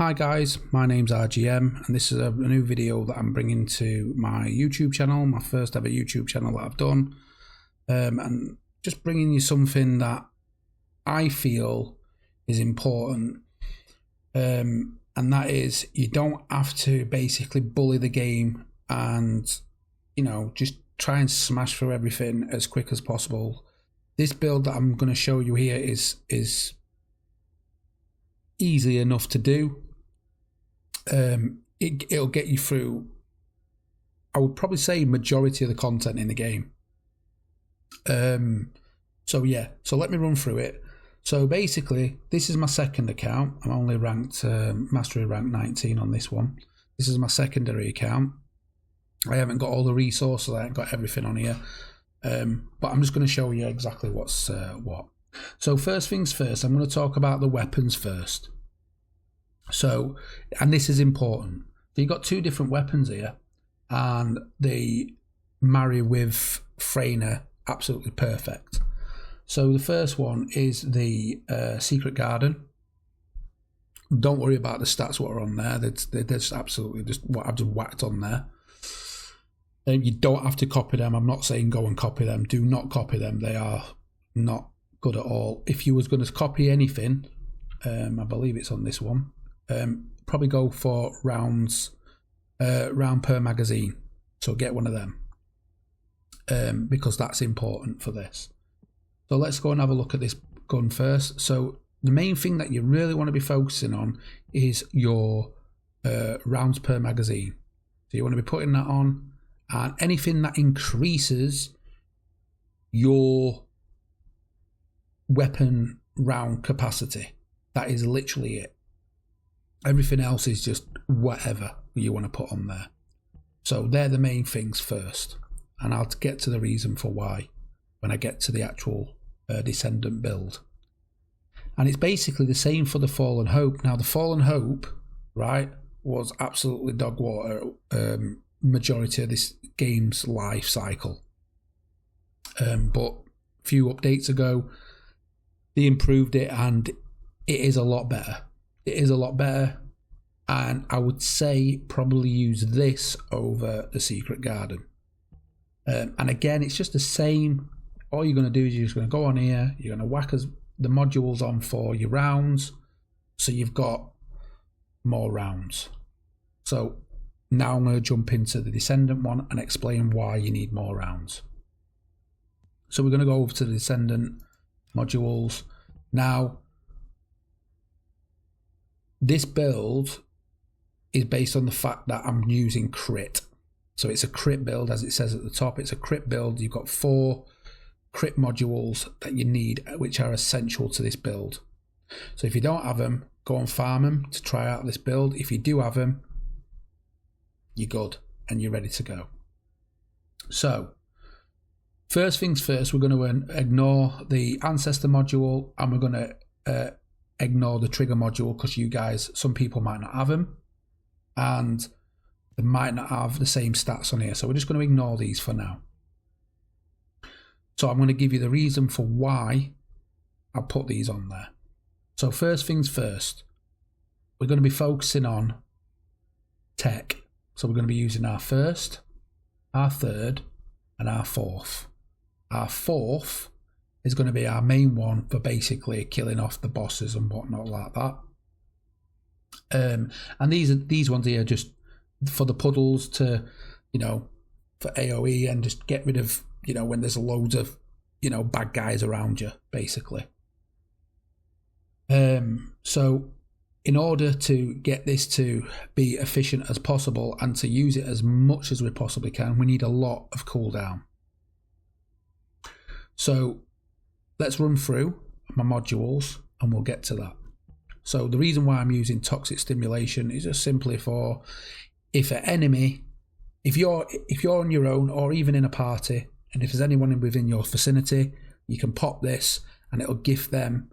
Hi guys, my name's RGM and this is a new video that I'm bringing to my YouTube channel, my first ever YouTube channel that I've done, and just bringing you something that I feel is important, and that is you don't have to basically bully the game and, you know, just try and smash through everything as quick as possible. This build that I'm going to show you here is easy enough to do. It'll get you through, I would probably say, majority of the content in the game. So let me run through it. So basically, this is my second account. I'm only ranked mastery rank 19 on this one. This is my secondary account. I haven't got all the resources, I haven't got everything on here, but I'm just going to show you exactly what's what. So first things first, I'm going to talk about the weapons first. So, and this is important. So you've got two different weapons here, and they marry with Freyna absolutely perfect. So the first one is the Secret Garden. Don't worry about the stats what are on there. They're just absolutely just what I've just whacked on there. You don't have to copy them. I'm not saying go and copy them. Do not copy them. They are not good at all. If you was going to copy anything, I believe it's on this one. Probably go for round per magazine, so get one of them, because that's important for this. So let's go and have a look at this gun first. So the main thing that you really want to be focusing on is your rounds per magazine. So you want to be putting that on, and anything that increases your weapon round capacity, that is literally it. Everything else is just whatever you want to put on there. So they're the main things first, and I'll get to the reason for why when I get to the actual Descendant build. And it's basically the same for the Fallen Hope. Now the Fallen Hope, right, was absolutely dog water majority of this game's life cycle, but a few updates ago they improved it and it is a lot better. It is a lot better, and I would say probably use this over the Secret Garden. And again, it's just the same. All you're going to do is you're just going to go on here, you're going to whack the modules on for your rounds, so you've got more rounds. So now I'm going to jump into the Descendant one and explain why you need more rounds. So we're going to go over to the Descendant modules. Now, this build is based on the fact that I'm using crit. So it's a crit build, as it says at the top. It's a crit build. You've got 4 crit modules that you need, which are essential to this build. So if you don't have them, go and farm them to try out this build. If you do have them, you're good and you're ready to go. So first things first, we're going to ignore the Ancestor module, and we're going to ignore the trigger module, because you guys, some people might not have them and they might not have the same stats on here, so we're just going to ignore these for now. So I'm going to give you the reason for why I put these on there. So first things first, we're going to be focusing on tech. So we're going to be using our first, our third and our fourth. Our fourth is going to be our main one for basically killing off the bosses and whatnot like that. And these ones here are just for the puddles to, you know, for AoE and just get rid of, you know, when there's loads of, you know, bad guys around you, basically. So in order to get this to be efficient as possible and to use it as much as we possibly can, we need a lot of cooldown. So let's run through my modules and we'll get to that. So the reason why I'm using toxic stimulation is just simply for, if an enemy, if you're on your own or even in a party, and if there's anyone within your vicinity, you can pop this and it'll give them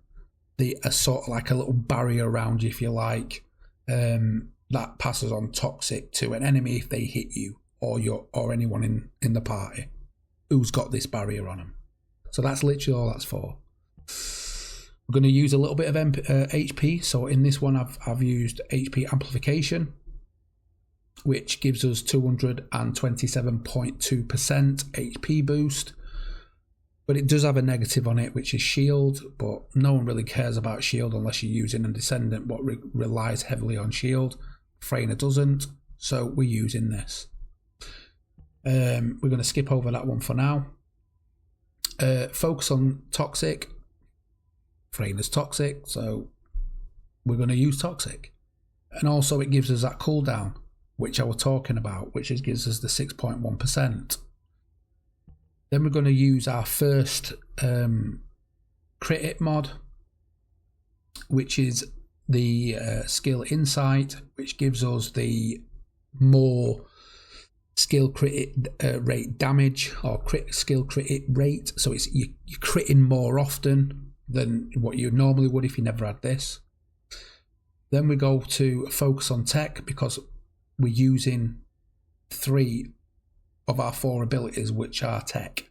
a sort of like a little barrier around you, if you like, that passes on toxic to an enemy if they hit you or anyone in the party who's got this barrier on them. So that's literally all that's for. We're going to use a little bit of HP. So in this one, I've used HP amplification, which gives us 227.2% HP boost. But it does have a negative on it, which is shield, but no one really cares about shield unless you're using a descendant what relies heavily on shield. Freyna doesn't, so we're using this. We're going to skip over that one for now. Focus on toxic. Freyna's toxic, so we're going to use toxic. And also it gives us that cooldown, which I was talking about, which gives us the 6.1%. Then we're going to use our first Crit Hit mod, which is the skill insight, which gives us the more skill crit rate damage, or skill crit hit rate. So it's you're critting more often than what you normally would if you never had this. Then we go to focus on tech, because we're using 3 of our 4 abilities, which are tech.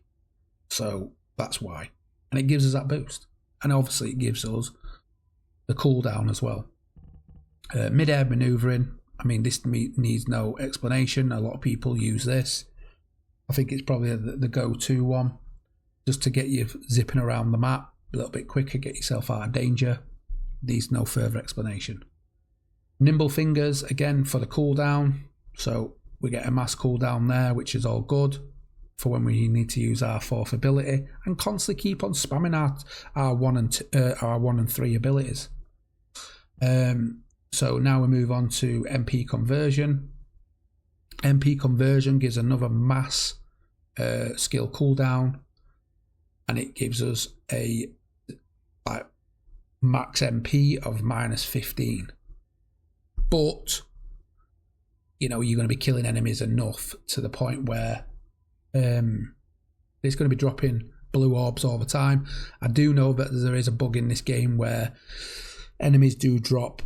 So that's why. And it gives us that boost. And obviously it gives us the cooldown as well. Mid-air maneuvering. I mean, this needs no explanation. A lot of people use this. I think it's probably the go-to one, just to get you zipping around the map a little bit quicker, get yourself out of danger. Needs no further explanation. Nimble fingers, again, for the cooldown. So we get a mass cooldown there, which is all good for when we need to use our 4th ability, and constantly keep on spamming our 1 and 3 abilities. So now we move on to MP conversion. MP conversion gives another mass skill cooldown, and it gives us a max MP of -15. But you know, you're going to be killing enemies enough to the point where it's going to be dropping blue orbs all the time. I do know that there is a bug in this game where enemies do drop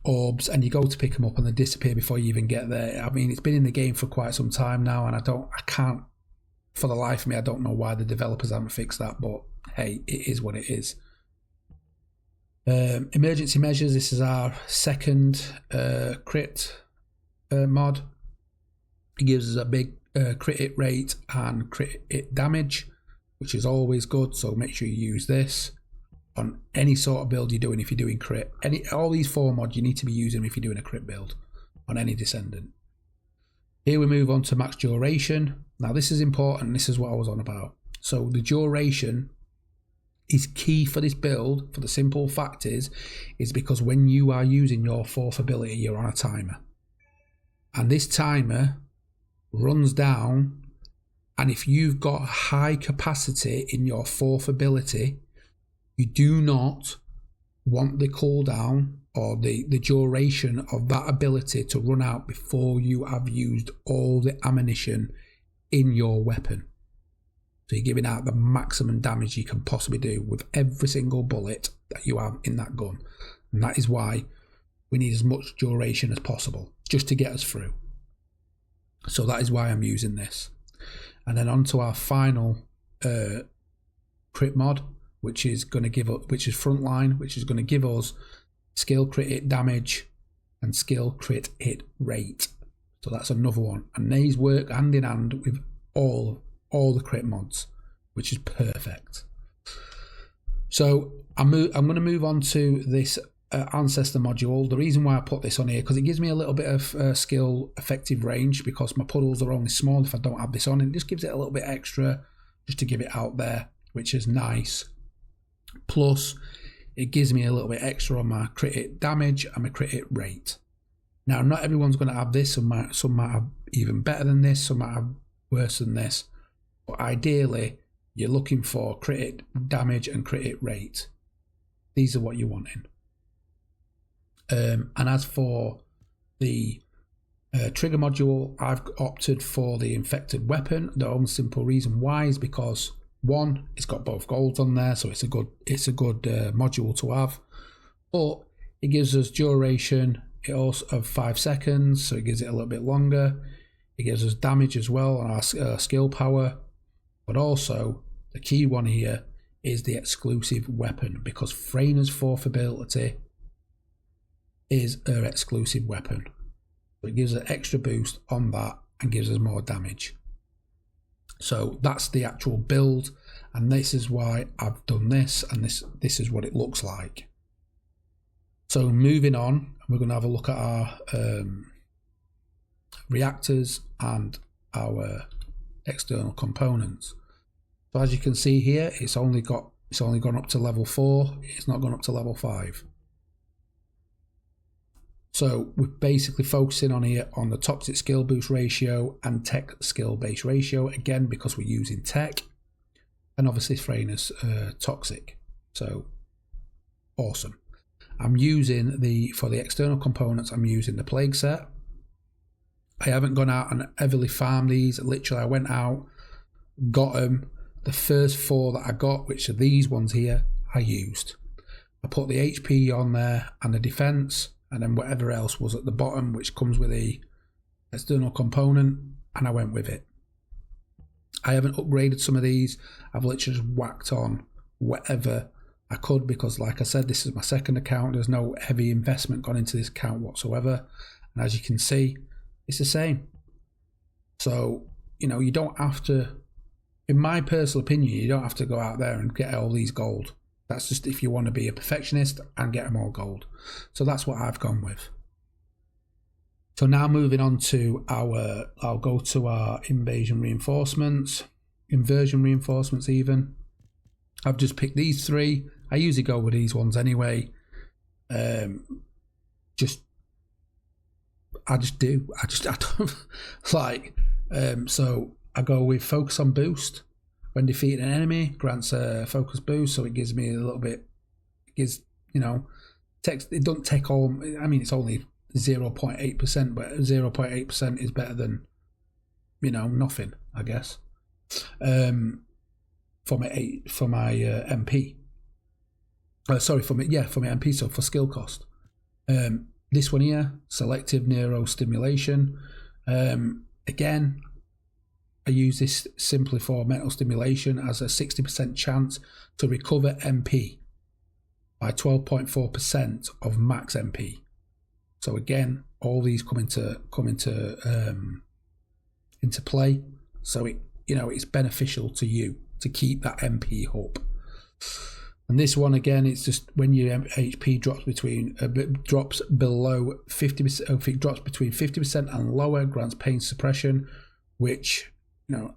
orbs, and you go to pick them up and they disappear before you even get there. I mean, it's been in the game for quite some time now, and I can't for the life of me, I don't know why the developers haven't fixed that, but hey, it is what it is. Emergency measures. This is our second crit mod. It gives us a big crit hit rate and crit hit damage, which is always good, so make sure you use this on any sort of build you're doing. If you're doing crit, all these 4 mods you need to be using if you're doing a crit build on any descendant. Here we move on to max duration. Now this is important, this is what I was on about. So the duration is key for this build, for the simple fact is because when you are using your 4th ability, you're on a timer. And this timer runs down, and if you've got high capacity in your 4th ability, you do not want the cooldown or the duration of that ability to run out before you have used all the ammunition in your weapon. So you're giving out the maximum damage you can possibly do with every single bullet that you have in that gun. And that is why we need as much duration as possible, just to get us through. So that is why I'm using this. And then on to our final crit mod, which is going to give us, which is frontline, which is going to give us skill crit hit damage and skill crit hit rate. So that's another one. And these work hand in hand with all the crit mods, which is perfect. So I'm going to move on to this ancestor module. The reason why I put this on here, because it gives me a little bit of skill effective range, because my puddles are only small if I don't have this on. It just gives it a little bit extra just to give it out there, which is nice. Plus it gives me a little bit extra on my crit hit damage and my crit hit rate. Now not everyone's going to have this. Some might have even better than this, some might have worse than this, but ideally you're looking for crit hit damage and crit hit rate. These are what you're wanting. And as for the trigger module, I've opted for the infected weapon. The only simple reason why is because, one, it's got both golds on there, so it's a good module to have. But it gives us duration of 5 seconds, so it gives it a little bit longer. It gives us damage as well on our skill power, but also the key one here is the exclusive weapon, because Freyna's 4th ability is her exclusive weapon. So it gives an extra boost on that and gives us more damage. So that's the actual build, and this is why I've done this, and this is what it looks like. So moving on, we're going to have a look at our reactors and our external components. So as you can see here, it's only gone up to level 4. It's not gone up to level 5. So we're basically focusing on here on the toxic skill boost ratio and tech skill base ratio, again because we're using tech, and obviously Freyna's toxic. So awesome. I'm using for the external components, I'm using the plague set. I haven't gone out and heavily farmed these. Literally I went out, got them. The first 4 that I got, which are these ones here, I used. I put the HP on there and the defense, and then whatever else was at the bottom, which comes with the external component, and I went with it. I haven't upgraded some of these. I've literally just whacked on whatever I could, because like I said, this is my second account. There's no heavy investment gone into this account whatsoever, and as you can see, it's the same. So, you know, you don't have to, in my personal opinion, you don't have to go out there and get all these gold. That's just if you want to be a perfectionist and get them all gold. So that's what I've gone with. So now moving on to I'll go to our inversion reinforcements even. I've just picked these 3. I usually go with these ones anyway. I don't like, so I go with focus on boost. When defeating an enemy, grants a focus boost, so it gives me a little bit, it gives, you know, it doesn't take all, I mean, it's only 0.8%, but 0.8% is better than, you know, nothing, I guess, for my MP. Sorry, for my MP, so for skill cost. This one here, selective neurostimulation. Again, I use this simply for mental stimulation as a 60% chance to recover MP by 12.4% of max MP. So again, all these come into play. So it, you know, it's beneficial to you to keep that MP up. And this one again, it's just when your HP drops below 50%, if it drops between 50% and lower, grants pain suppression, which, you know,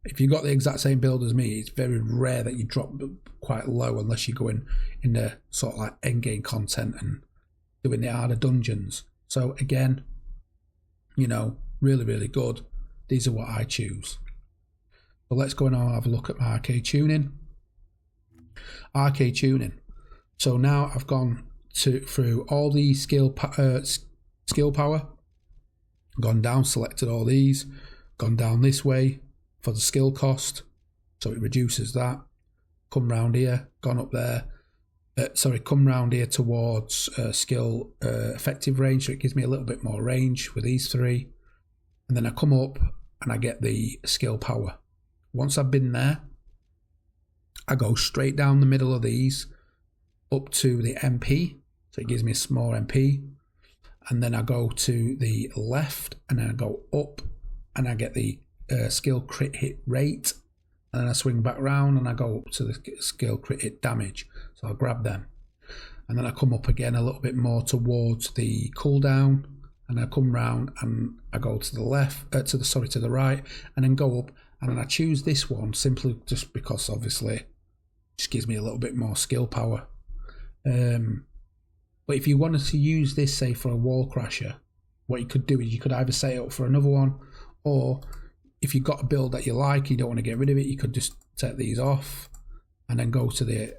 if you've got the exact same build as me, it's very rare that you drop quite low unless you're going in the sort of like endgame content and doing the harder dungeons. So again, you know, really, really good. These are what I choose. So let's go and have a look at my arcade tuning. Arcade tuning. So now I've gone through all the skill power, gone down, selected all these, gone down this way for the skill cost, so it reduces that. Come round here, gone up there. Come round here towards skill effective range, so it gives me a little bit more range with these 3. And then I come up and I get the skill power. Once I've been there, I go straight down the middle of these up to the MP, so it gives me a small MP. And then I go to the left and then I go up and I get the skill crit hit rate. And then I swing back round and I go up to the skill crit hit damage. So I'll grab them. And then I come up again a little bit more towards the cooldown. And I come round and I go to the left, to the right, and then go up. And then I choose this one simply just because obviously it just gives me a little bit more skill power. But if you wanted to use this, say, for a wall crasher, what you could do is you could either set it up for another one, or if you've got a build that you like, you don't want to get rid of it, you could just take these off and then go to the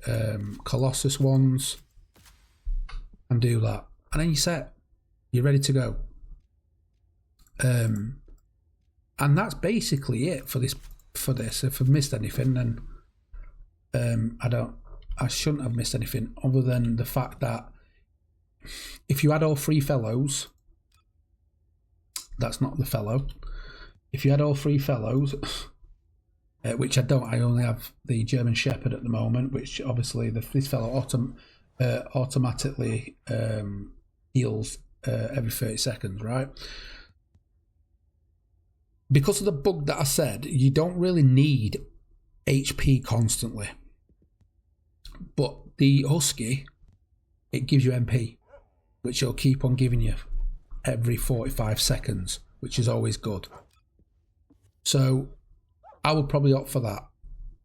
Colossus ones and do that. And then you're set. You're ready to go. And that's basically it for this. If I've missed anything, then I shouldn't have missed anything other than the fact that if you had all 3 fellows, that's not the fellow. If you had all 3 fellows, which I don't. I only have the German Shepherd at the moment, which obviously this fellow automatically heals every 30 seconds, right? Because of the bug that I said, you don't really need HP constantly. But the Husky, it gives you MP, which it'll keep on giving you every 45 seconds, which is always good. So I would probably opt for that.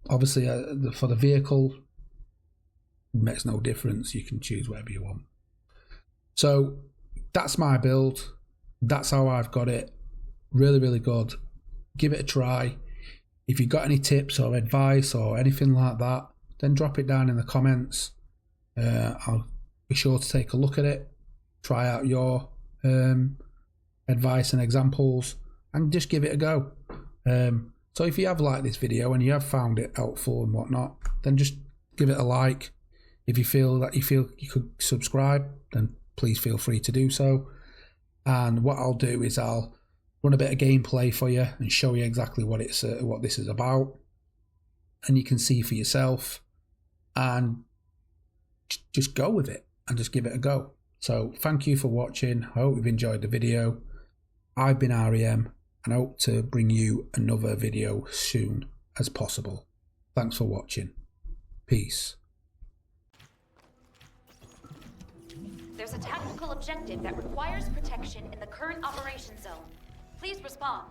Obviously, for the vehicle, it makes no difference. You can choose whatever you want. So that's my build. That's how I've got it. Really, really good. Give it a try. If you've got any tips or advice or anything like that, then drop it down in the comments. I'll be sure to take a look at it, try out your advice and examples, and just give it a go. So if you have liked this video and you have found it helpful and whatnot, then just give it a like. If you feel you could subscribe, then please feel free to do so. And what I'll do is I'll run a bit of gameplay for you and show you exactly what this is about, and you can see for yourself and just go with it and just give it a go. So thank you for watching. I hope you've enjoyed the video. I've been REM, and I hope to bring you another video soon as possible. Thanks for watching. Peace. There's a tactical objective that requires protection in the current operation zone. Please respond.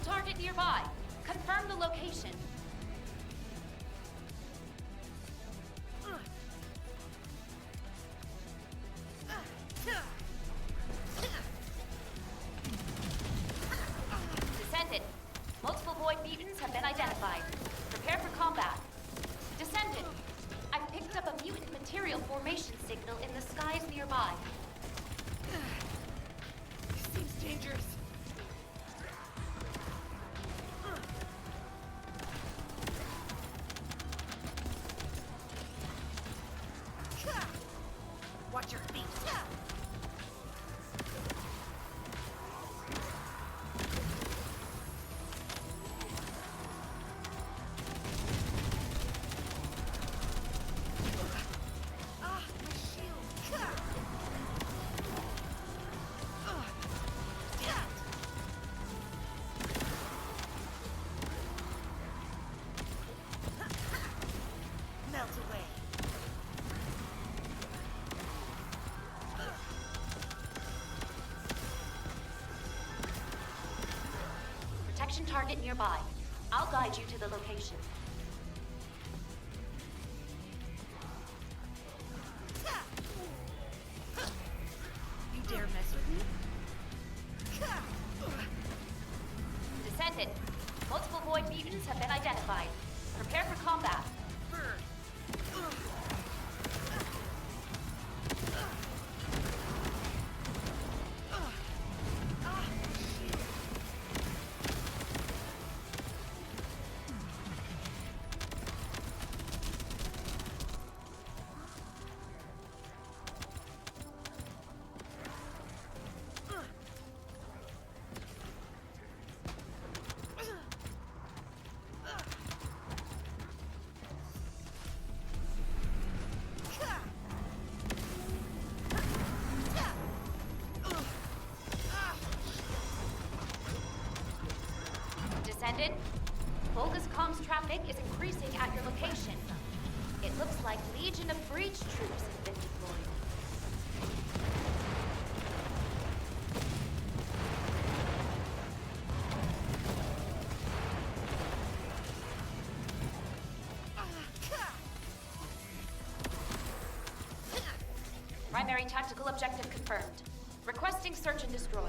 Target nearby. Confirm the location. Descendant. Multiple void mutants have been identified. Prepare for combat. Descendant. I've picked up a mutant material formation signal in the skies nearby. This seems dangerous. Watch your feet. Ah, my shield. Melt away. Protection target nearby. I'll guide you to the location. You dare mess with me? Descendant. Multiple void mutants have been identified. Prepare for combat. mass traffic is increasing at your location. It looks like Legion of Breach troops have been deployed. Primary tactical objective confirmed. Requesting search and destroy.